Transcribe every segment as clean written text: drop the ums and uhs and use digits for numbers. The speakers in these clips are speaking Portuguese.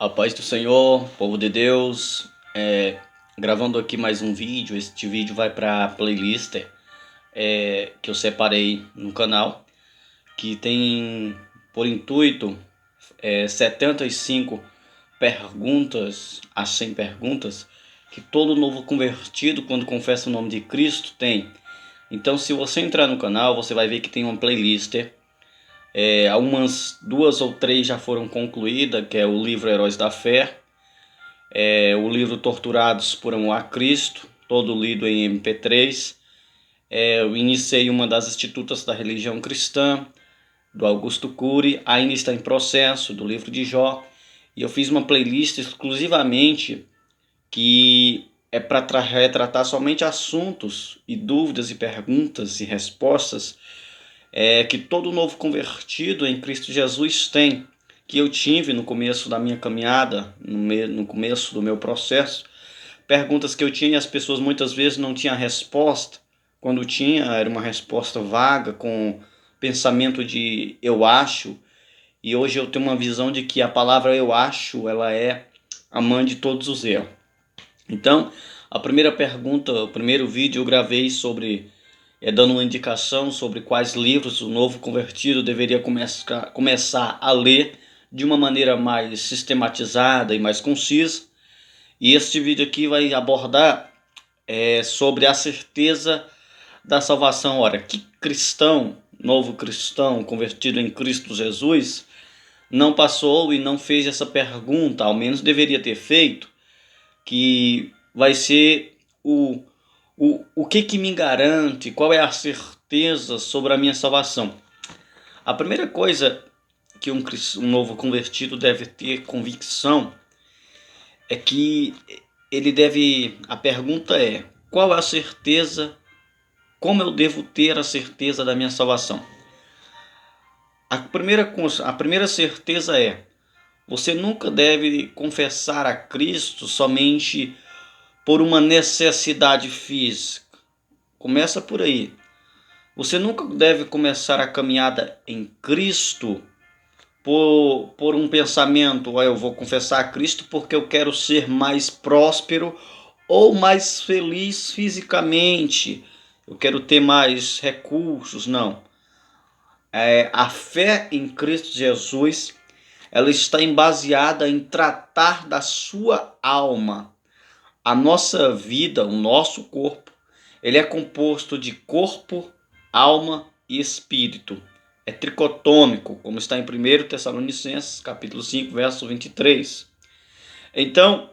A paz do Senhor, povo de Deus, gravando aqui mais um vídeo. Este vídeo vai para a playlist que eu separei no canal, que tem por intuito 75 perguntas a 100 perguntas que todo novo convertido, quando confessa o nome de Cristo, tem. Então, se você entrar no canal, você vai ver que tem uma playlist. Algumas 2 ou 3 já foram concluídas, que é o livro Heróis da Fé, o livro Torturados por Amor a Cristo, todo lido em MP3. Eu iniciei uma das Institutas da Religião Cristã, do Augusto Cury, ainda está em processo, do livro de Jó. E eu fiz uma playlist exclusivamente que é para retratar somente assuntos e dúvidas e perguntas e respostas que todo novo convertido em Cristo Jesus tem, que eu tive no começo da minha caminhada, no começo do meu processo. Perguntas que eu tinha e as pessoas muitas vezes não tinham resposta. Quando tinha, era uma resposta vaga, com pensamento de eu acho. E hoje eu tenho uma visão de que a palavra eu acho, ela é a mãe de todos os erros. Então, a primeira pergunta, o primeiro vídeo eu gravei sobre, dando uma indicação sobre quais livros o novo convertido deveria começar a ler de uma maneira mais sistematizada e mais concisa. E este vídeo aqui vai abordar sobre a certeza da salvação. Ora, que cristão, novo cristão, convertido em Cristo Jesus, não passou e não fez essa pergunta, ao menos deveria ter feito, que vai ser o que me garante, qual é a certeza sobre a minha salvação. A primeira coisa que um novo convertido deve ter convicção é que a pergunta é: qual é a certeza, como eu devo ter a certeza da minha salvação? A primeira certeza é: você nunca deve confessar a Cristo somente por uma necessidade física. Começa por aí. Você nunca deve começar a caminhada em Cristo por um pensamento: eu vou confessar a Cristo porque eu quero ser mais próspero ou mais feliz fisicamente, eu quero ter mais recursos. Não. A fé em Cristo Jesus, ela está baseada em tratar da sua alma. A nossa vida, o nosso corpo, ele é composto de corpo, alma e espírito. É tricotômico, como está em 1 Tessalonicenses, capítulo 5, verso 23. Então,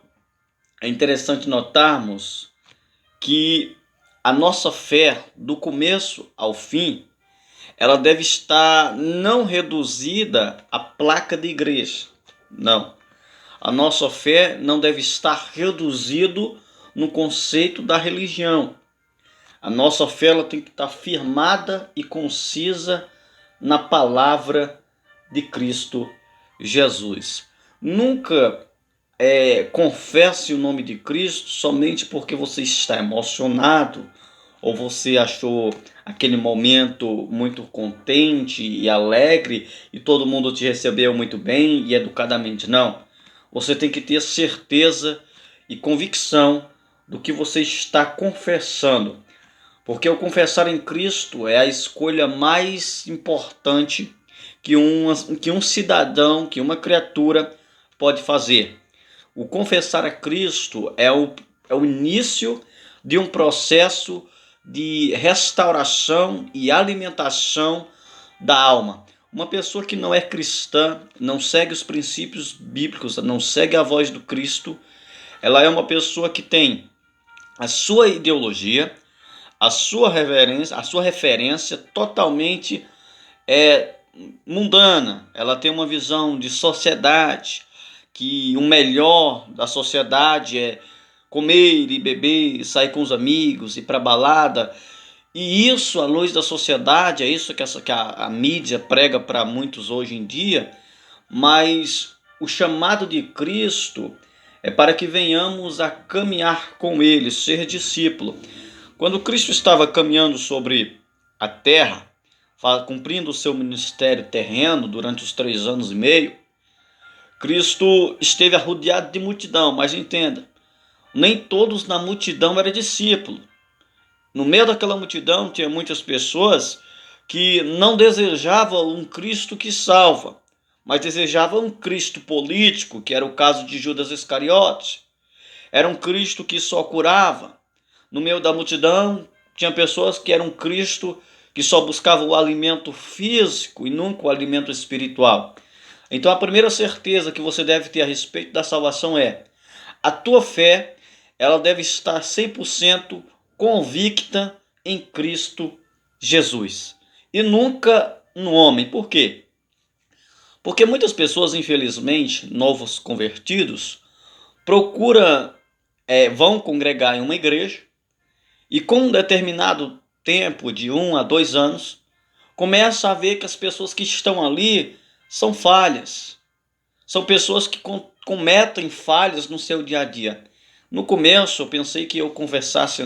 é interessante notarmos que a nossa fé, do começo ao fim, ela deve estar não reduzida à placa de igreja. Não. A nossa fé não deve estar reduzido no conceito da religião. A nossa fé ela tem que estar firmada e concisa na palavra de Cristo Jesus. Nunca confesse o nome de Cristo somente porque você está emocionado ou você achou aquele momento muito contente e alegre e todo mundo te recebeu muito bem e educadamente. Não. Você tem que ter certeza e convicção do que você está confessando, porque o confessar em Cristo é a escolha mais importante que um cidadão, que uma criatura pode fazer. O confessar a Cristo é o início de um processo de restauração e alimentação da alma. Uma pessoa que não é cristã, não segue os princípios bíblicos, não segue a voz do Cristo, ela é uma pessoa que tem a sua ideologia, a sua referência totalmente mundana. Ela tem uma visão de sociedade, que o melhor da sociedade é comer e beber, sair com os amigos, ir para balada. E isso, à luz da sociedade, é isso que a mídia prega para muitos hoje em dia. Mas o chamado de Cristo é para que venhamos a caminhar com Ele, ser discípulo. Quando Cristo estava caminhando sobre a terra, cumprindo o seu ministério terreno durante os 3 anos e meio, Cristo esteve rodeado de multidão, mas entenda, nem todos na multidão eram discípulos. No meio daquela multidão tinha muitas pessoas que não desejavam um Cristo que salva, mas desejavam um Cristo político, que era o caso de Judas Iscariotes. Era um Cristo que só curava. No meio da multidão tinha pessoas que eram Cristo que só buscava o alimento físico e nunca o alimento espiritual. Então a primeira certeza que você deve ter a respeito da salvação é: a tua fé, ela deve estar 100% convicta em Cristo Jesus e nunca no homem. Por quê? Porque muitas pessoas, infelizmente, novos convertidos, vão congregar em uma igreja e com um determinado tempo de 1 a 2 anos, começa a ver que as pessoas que estão ali são falhas. São pessoas que cometem falhas no seu dia a dia. No começo eu pensei que eu conversasse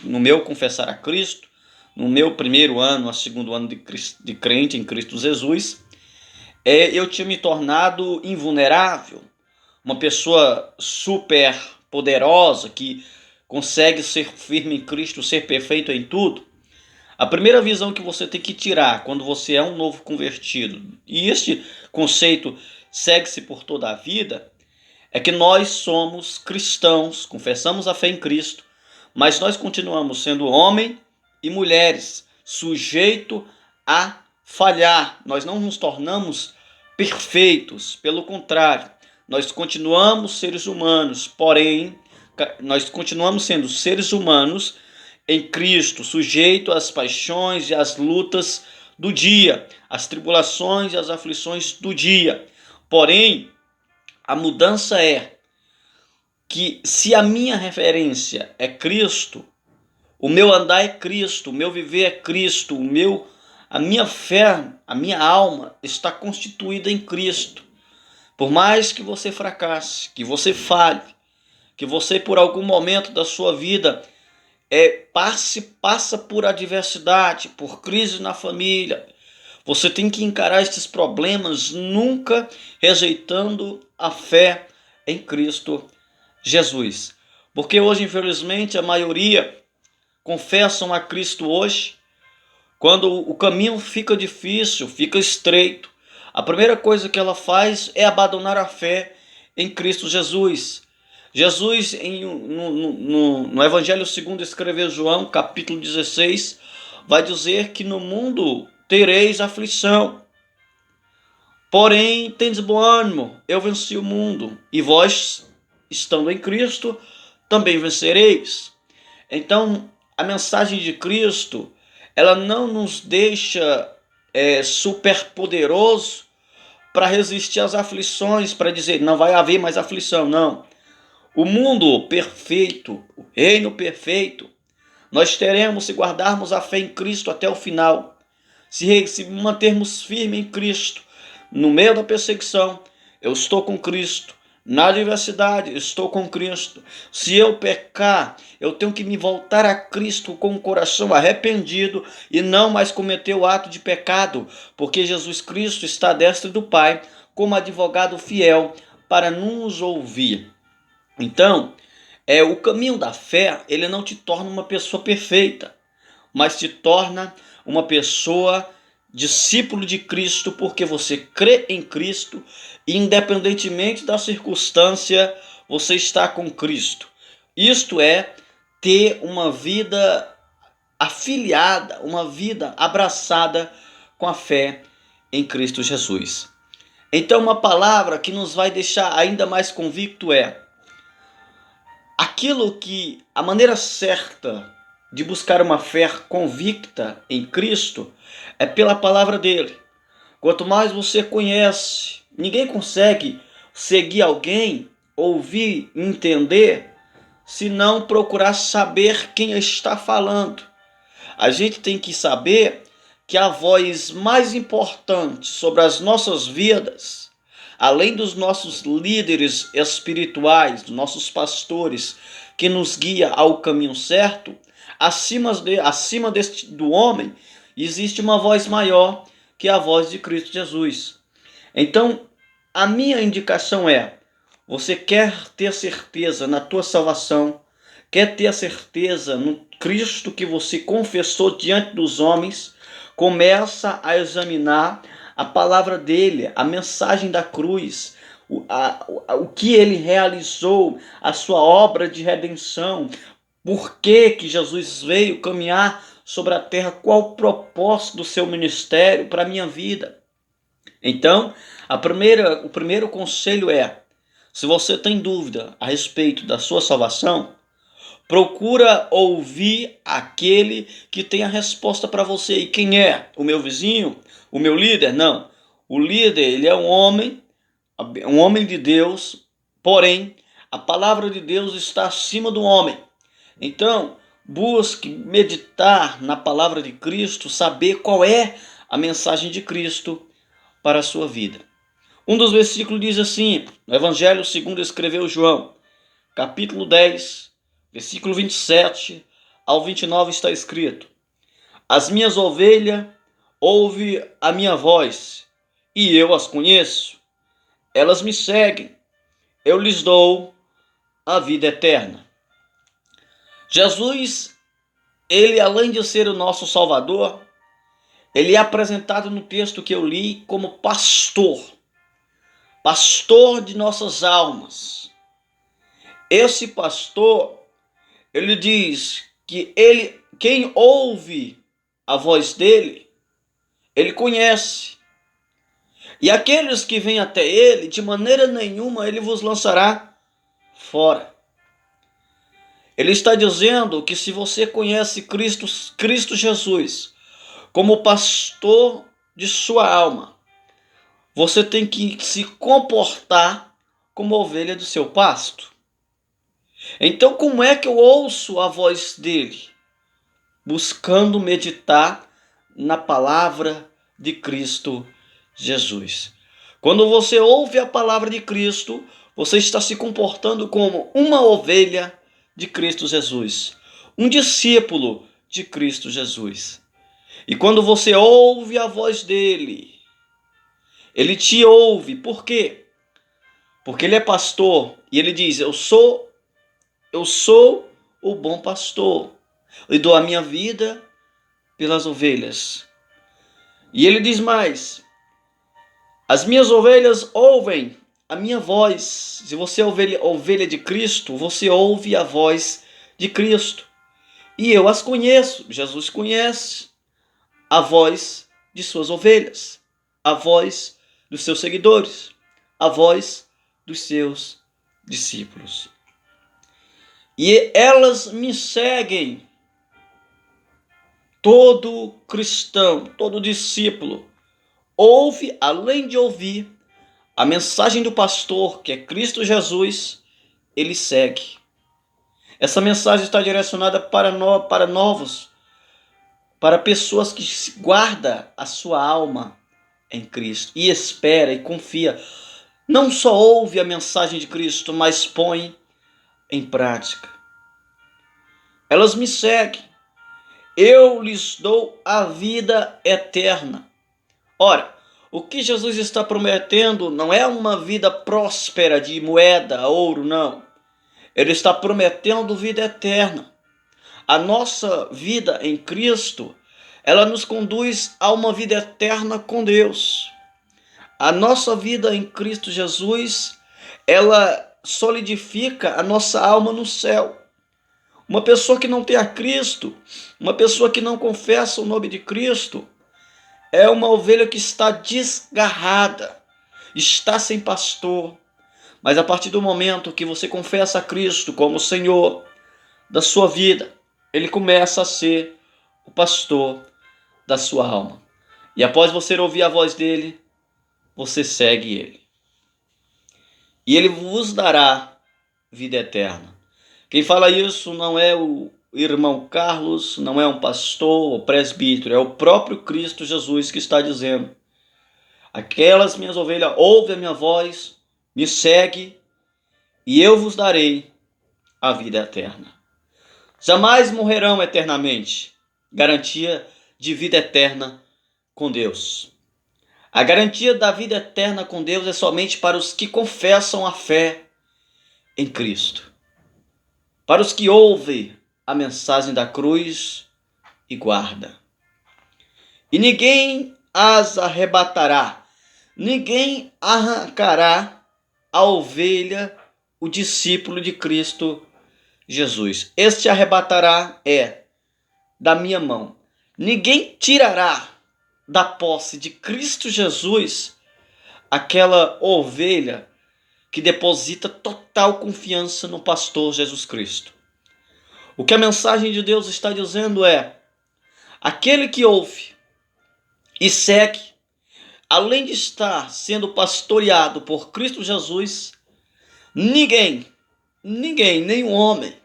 no meu confessar a Cristo, no meu primeiro ano a segundo ano de crente em Cristo Jesus, eu tinha me tornado invulnerável, uma pessoa super poderosa que consegue ser firme em Cristo, ser perfeito em tudo. A primeira visão que você tem que tirar quando você é um novo convertido, e este conceito segue-se por toda a vida, é que nós somos cristãos, confessamos a fé em Cristo, mas nós continuamos sendo homem e mulheres, sujeito a falhar. Nós não nos tornamos perfeitos, pelo contrário, nós continuamos seres humanos, porém, nós continuamos sendo seres humanos em Cristo, sujeito às paixões e às lutas do dia, às tribulações e às aflições do dia. Porém, a mudança é que se a minha referência é Cristo, o meu andar é Cristo, o meu viver é Cristo, a minha fé, a minha alma está constituída em Cristo. Por mais que você fracasse, que você falhe, que você por algum momento da sua vida passa por adversidade, por crise na família, você tem que encarar esses problemas nunca rejeitando a fé em Cristo Jesus. Porque hoje, infelizmente, a maioria confessam a Cristo hoje, quando o caminho fica difícil, fica estreito, a primeira coisa que ela faz é abandonar a fé em Cristo Jesus. Jesus, no Evangelho segundo escreveu João, capítulo 16, vai dizer que no mundo tereis aflição. Porém, tendes bom ânimo, eu venci o mundo, e vós, estando em Cristo, também vencereis. Então, a mensagem de Cristo, ela não nos deixa super poderoso para resistir às aflições, para dizer, não vai haver mais aflição, não. O mundo perfeito, o reino perfeito, nós teremos se guardarmos a fé em Cristo até o final, se mantermos firmes em Cristo. No meio da perseguição, eu estou com Cristo. Na adversidade, estou com Cristo. Se eu pecar, eu tenho que me voltar a Cristo com o coração arrependido e não mais cometer o ato de pecado, porque Jesus Cristo está à destra do Pai como advogado fiel para nos ouvir. Então, o caminho da fé, ele não te torna uma pessoa perfeita, mas te torna uma pessoa discípulo de Cristo, porque você crê em Cristo e independentemente da circunstância, você está com Cristo. Isto é ter uma vida afiliada, uma vida abraçada com a fé em Cristo Jesus. Então, uma palavra que nos vai deixar ainda mais convicto é: a maneira certa de buscar uma fé convicta em Cristo é pela palavra dele. Quanto mais você conhece, ninguém consegue seguir alguém, ouvir, entender, se não procurar saber quem está falando. A gente tem que saber que a voz mais importante sobre as nossas vidas, além dos nossos líderes espirituais, dos nossos pastores, que nos guia ao caminho certo, acima do homem, existe uma voz maior, que é a voz de Cristo Jesus. Então, a minha indicação é: você quer ter certeza na tua salvação, quer ter a certeza no Cristo que você confessou diante dos homens, começa a examinar a palavra dele, a mensagem da cruz, o que ele realizou, a sua obra de redenção, por que Jesus veio caminhar sobre a terra, qual o propósito do seu ministério para a minha vida. Então, o primeiro conselho é: se você tem dúvida a respeito da sua salvação, procura ouvir aquele que tem a resposta para você. E quem é? O meu vizinho? O meu líder? Não. O líder, ele é um homem de Deus, porém, a palavra de Deus está acima do homem. Então, busque meditar na palavra de Cristo, saber qual é a mensagem de Cristo para a sua vida. Um dos versículos diz assim, no Evangelho segundo escreveu João, capítulo 10, versículo 27 ao 29 está escrito: as minhas ovelhas ouvem a minha voz, e eu as conheço. Elas me seguem, eu lhes dou a vida eterna. Jesus, ele além de ser o nosso Salvador, ele é apresentado no texto que eu li como pastor de nossas almas. Esse pastor, ele diz que quem ouve a voz dele, ele conhece. E aqueles que vêm até ele, de maneira nenhuma ele vos lançará fora. Ele está dizendo que se você conhece Cristo Jesus como pastor de sua alma, você tem que se comportar como ovelha do seu pasto. Então, como é que eu ouço a voz dele? Buscando meditar na palavra de Cristo Jesus. Quando você ouve a palavra de Cristo, você está se comportando como uma ovelha de Cristo Jesus, um discípulo de Cristo Jesus. E quando você ouve a voz dele, ele te ouve. Por quê? Porque ele é pastor e ele diz: eu sou o bom pastor e dou a minha vida pelas ovelhas. E ele diz mais: as minhas ovelhas ouvem a minha voz. Se você é ovelha de Cristo, você ouve a voz de Cristo. E eu as conheço. Jesus conhece a voz de suas ovelhas, a voz dos seus seguidores, a voz dos seus discípulos. E elas me seguem. Todo cristão, todo discípulo ouve, além de ouvir a mensagem do pastor, que é Cristo Jesus, ele segue. Essa mensagem está direcionada para novos, para pessoas que guardam a sua alma em Cristo e espera e confia. Não só ouve a mensagem de Cristo, mas põe em prática. Elas me seguem. Eu lhes dou a vida eterna. Ora, o que Jesus está prometendo não é uma vida próspera de moeda, ouro, não. Ele está prometendo vida eterna. A nossa vida em Cristo, ela nos conduz a uma vida eterna com Deus. A nossa vida em Cristo Jesus, ela solidifica a nossa alma no céu. Uma pessoa que não tem a Cristo, uma pessoa que não confessa o nome de Cristo, é uma ovelha que está desgarrada, está sem pastor. Mas a partir do momento que você confessa a Cristo como Senhor da sua vida, ele começa a ser o pastor da sua alma. E após você ouvir a voz dele, você segue ele. E ele vos dará vida eterna. Quem fala isso não é o irmão Carlos, não é um pastor ou presbítero, é o próprio Cristo Jesus que está dizendo: aquelas minhas ovelhas ouvem a minha voz, me segue, e eu vos darei a vida eterna. Jamais morrerão eternamente. Garantia de vida eterna com Deus. A garantia da vida eterna com Deus é somente para os que confessam a fé em Cristo, para os que ouvem a mensagem da cruz e guardam. E ninguém as arrebatará, ninguém arrancará a ovelha, o discípulo de Cristo Jesus. Este arrebatará da minha mão. Ninguém tirará da posse de Cristo Jesus aquela ovelha que deposita total confiança no pastor Jesus Cristo. O que a mensagem de Deus está dizendo é: aquele que ouve e segue, além de estar sendo pastoreado por Cristo Jesus, ninguém, nenhum homem,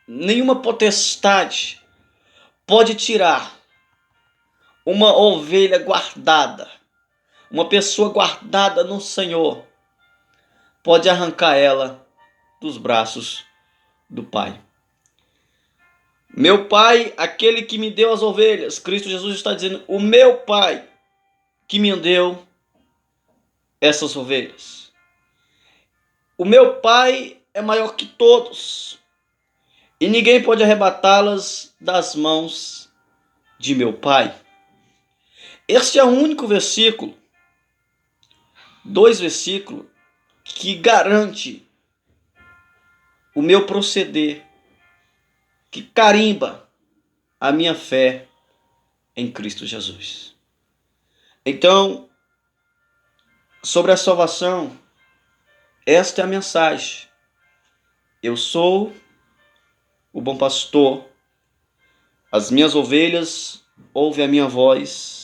nenhuma potestade pode tirar uma ovelha guardada, uma pessoa guardada no Senhor, pode arrancar ela dos braços do Pai. Meu Pai, aquele que me deu as ovelhas, Cristo Jesus está dizendo, o meu Pai que me deu essas ovelhas. O meu Pai é maior que todos, e ninguém pode arrebatá-las das mãos de meu Pai. Este é o único versículo, 2 versículos, que garante o meu proceder, que carimba a minha fé em Cristo Jesus. Então, sobre a salvação, esta é a mensagem. Eu sou o bom pastor, as minhas ovelhas ouvem a minha voz.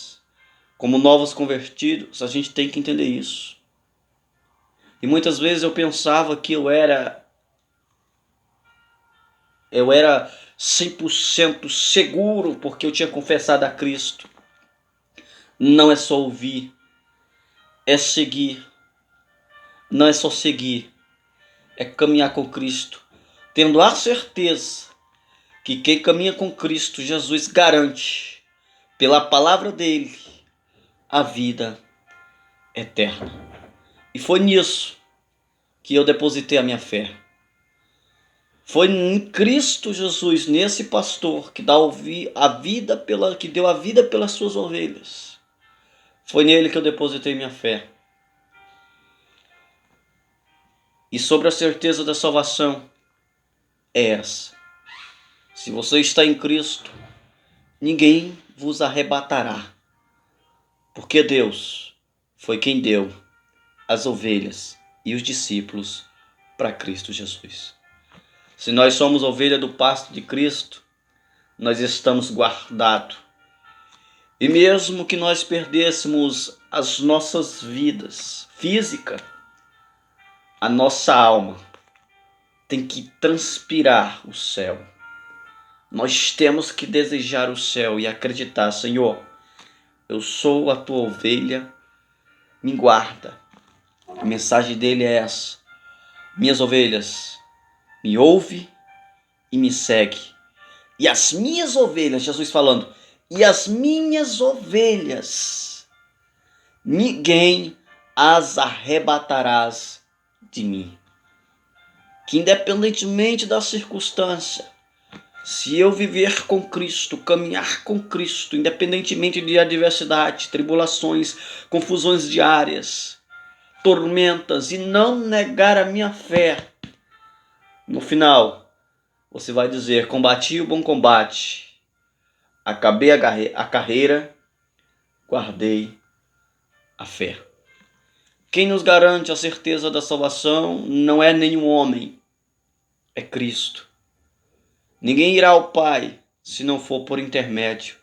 Como novos convertidos, a gente tem que entender isso. E muitas vezes eu pensava que eu era 100% seguro porque eu tinha confessado a Cristo. Não é só ouvir, é seguir. Não é só seguir, é caminhar com Cristo, tendo a certeza que quem caminha com Cristo, Jesus garante, pela palavra dele, a vida eterna. E foi nisso que eu depositei a minha fé. Foi em Cristo Jesus, nesse pastor que deu a vida pelas suas ovelhas. Foi nele que eu depositei minha fé. E sobre a certeza da salvação é essa: se você está em Cristo, ninguém vos arrebatará, porque Deus foi quem deu as ovelhas e os discípulos para Cristo Jesus. Se nós somos ovelha do pasto de Cristo, nós estamos guardados. E mesmo que nós perdêssemos as nossas vidas físicas, a nossa alma tem que transpirar o céu. Nós temos que desejar o céu e acreditar: Senhor, eu sou a tua ovelha, me guarda. A mensagem dele é essa: minhas ovelhas me ouve e me segue. E as minhas ovelhas, Jesus falando, e as minhas ovelhas, ninguém as arrebatarás de mim. Que independentemente da circunstância, se eu viver com Cristo, caminhar com Cristo, independentemente de adversidade, tribulações, confusões diárias, tormentas, e não negar a minha fé, no final, você vai dizer: combati o bom combate, acabei a carreira, guardei a fé. Quem nos garante a certeza da salvação não é nenhum homem, é Cristo. Ninguém irá ao Pai se não for por intermédio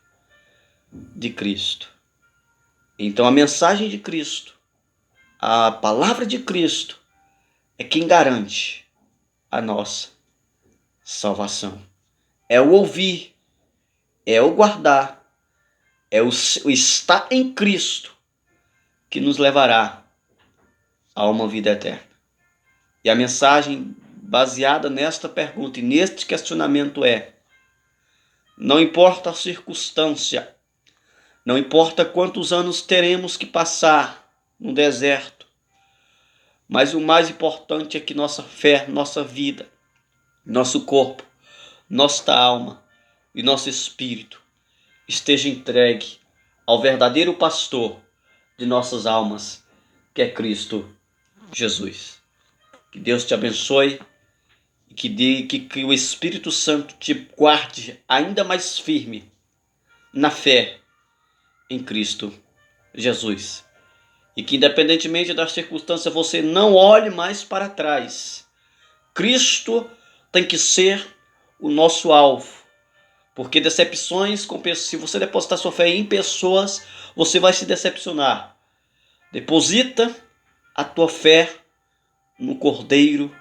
de Cristo. Então a mensagem de Cristo, a palavra de Cristo, é quem garante a nossa salvação. É o ouvir, é o guardar, é o estar em Cristo que nos levará a uma vida eterna. E a mensagem baseada nesta pergunta e neste questionamento é: não importa a circunstância, Não importa quantos anos teremos que passar no deserto, mas o mais importante é que nossa fé, nossa vida, nosso corpo, nossa alma e nosso espírito esteja entregue ao verdadeiro pastor de nossas almas, que é Cristo Jesus. Que Deus te abençoe e que o Espírito Santo te guarde ainda mais firme na fé em Cristo Jesus. E que independentemente das circunstâncias você não olhe mais para trás. Cristo tem que ser o nosso alvo. Porque decepções com pessoas, se você depositar sua fé em pessoas, você vai se decepcionar. Deposita a tua fé no Cordeiro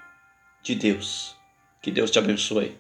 de Deus. Que Deus te abençoe.